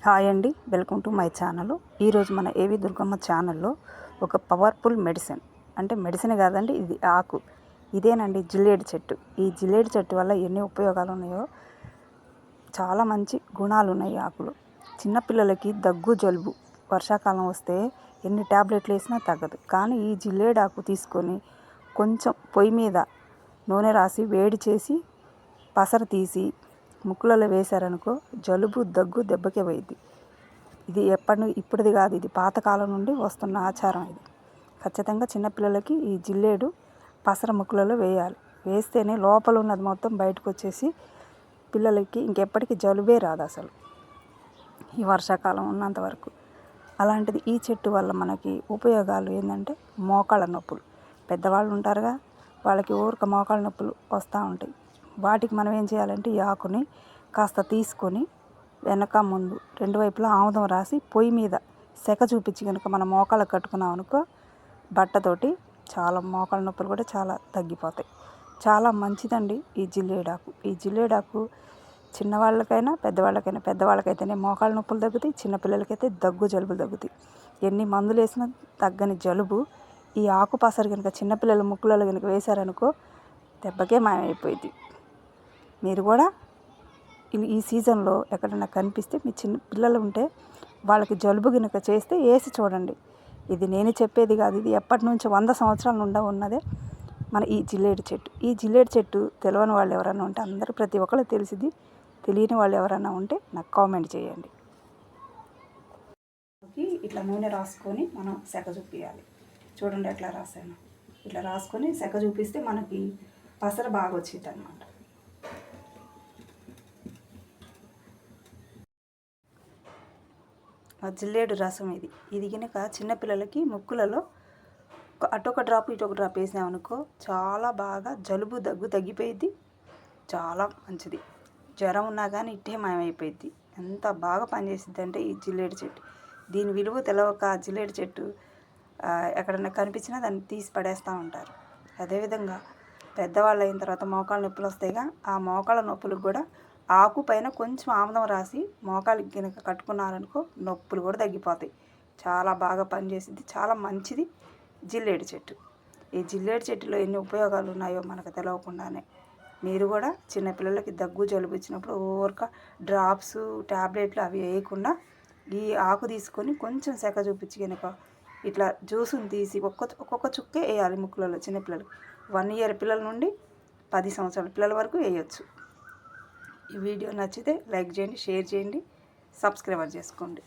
Hi అండి, welcome to my channel. ఈరోజు మన ఏవి దుర్గమ్మ ఛానల్లో ఒక పవర్ఫుల్ మెడిసిన్, అంటే మెడిసిన్ కాదండి, ఇది ఆకు. ఇదేనండి జిల్లేడు చెట్టు. ఈ జిల్లేడు చెట్టు వల్ల ఎన్ని ఉపయోగాలు ఉన్నాయో, చాలా మంచి గుణాలు ఉన్నాయి ఆకులు. చిన్నపిల్లలకి దగ్గు జలుబు వర్షాకాలం వస్తే ఎన్ని ట్యాబ్లెట్లు వేసినా తగ్గదు. కానీ ఈ జిల్లేడు ఆకు తీసుకొని కొంచెం పొయ్యి మీద నూనె రాసి వేడి చేసి పసరు తీసి ముక్కులలో వేశారనుకో, జలుబు దగ్గు దెబ్బకే పోయిద్ది. ఇది ఇప్పటిది కాదు, ఇది పాతకాలం నుండి వస్తున్న ఆచారం. ఇది ఖచ్చితంగా చిన్నపిల్లలకి ఈ జిల్లేడు పసర ముక్కులలో వేయాలి. వేస్తేనే లోపల ఉన్నది మొత్తం బయటకు వచ్చేసి పిల్లలకి ఇంకెప్పటికీ జలుబే రాదు అసలు, ఈ వర్షాకాలం ఉన్నంత వరకు. అలాంటిది ఈ చెట్టు వల్ల మనకి ఉపయోగాలు ఏంటంటే, మోకాళ్ళ నొప్పులు, పెద్దవాళ్ళు ఉంటారుగా, వాళ్ళకి ఊరిక మోకాళ్ళ నొప్పులు వస్తూ ఉంటాయి. వాటికి మనం ఏం చేయాలంటే, ఈ ఆకుని కాస్త తీసుకొని వెనక ముందు రెండు వైపులా ఆముదం రాసి పొయ్యి మీద సెక చూపించి కనుక మనం మోకాళ్ళకు కట్టుకున్నాం అనుకో, బట్టతోటి చాలా మోకాళ్ళ నొప్పులు కూడా చాలా తగ్గిపోతాయి. చాలా మంచిదండి ఈ జిల్లేడాకు. ఈ జిల్లేడాకు చిన్నవాళ్ళకైనా పెద్దవాళ్ళకైతేనే మోకాళ్ళ నొప్పులు తగ్గుతాయి, చిన్నపిల్లలకైతే దగ్గు జలుబులు తగ్గుతాయి. ఎన్ని మందులు వేసినా తగ్గని జలుబు ఈ ఆకు పసరు కనుక చిన్నపిల్లల ముక్కులలో కనుక వేశారనుకో, దెబ్బకే మాయమైపోయింది. మీరు కూడా ఈ సీజన్లో ఎక్కడైనా కనిపిస్తే, మీ చిన్న పిల్లలు ఉంటే వాళ్ళకి జలుబు కనుక చేస్తే వేసి చూడండి. ఇది నేను చెప్పేది కాదు, ఇది ఎప్పటి నుంచి 100 సంవత్సరాల నుండి ఉన్నదే మన ఈ జిల్లేడు చెట్టు. ఈ జిల్లేడు చెట్టు తెలియని వాళ్ళు ఎవరైనా ఉంటే, అందరూ ప్రతి ఒక్కరు తెలిసింది, తెలియని వాళ్ళు ఎవరైనా ఉంటే నాకు కామెంట్ చేయండి. ఇట్లా నూనె రాసుకొని మనం సెక చూపించాలి. చూడండి ఎట్లా రాసాను. ఇట్లా రాసుకొని సెక చూపిస్తే మనకి పసర బాగా వచ్చింది అన్నమాట. జిల్లేడు రసం ఇది కనుక చిన్నపిల్లలకి ముక్కులలో అటొక డ్రాప్ ఇటొక డ్రాప్ వేసామనుకో, చాలా బాగా జలుబు దగ్గు తగ్గిపోయిద్ది. చాలా మంచిది. జ్వరం ఉన్నా కానీ ఇట్టే మాయమైపోయిద్ది. ఎంత బాగా పనిచేసిద్ది అంటే ఈ జిల్లేడు చెట్టు. దీని విలువ తెలవక జిల్లేడు చెట్టు ఎక్కడన్నా కనిపించినా దాన్ని తీసి పడేస్తూ ఉంటారు. అదేవిధంగా పెద్దవాళ్ళు అయిన తర్వాత మోకాళ్ళ నొప్పులు వస్తాయిగా, ఆ మోకాళ్ళ నొప్పులకు కూడా ఆకు పైన కొంచెం ఆముదం రాసి మోకాళ్ళకి కనుక కట్టుకున్నారనుకో, నొప్పులు కూడా తగ్గిపోతాయి. చాలా బాగా పనిచేసింది. చాలా మంచిది జిల్లేడు చెట్టు. ఈ జిల్లేడు చెట్టులో ఎన్ని ఉపయోగాలు ఉన్నాయో మనకు తెలియకుండానే, మీరు కూడా చిన్నపిల్లలకి దగ్గు జలుబు ఇచ్చినప్పుడు ఊరక డ్రాప్స్ ట్యాబ్లెట్లు అవి వేయకుండా ఈ ఆకు తీసుకొని కొంచెం సెక చూపించి కనుక ఇట్లా జ్యూసుని తీసి ఒక్కొక్క చుక్కే వేయాలి ముక్కులలో. చిన్నపిల్లలు 1 year పిల్లల నుండి 10 సంవత్సరాల పిల్లల వరకు వేయచ్చు. ఈ వీడియో నచ్చితే లైక్ చేయండి, షేర్ చేయండి, సబ్స్క్రైబ్ చేసుకోండి.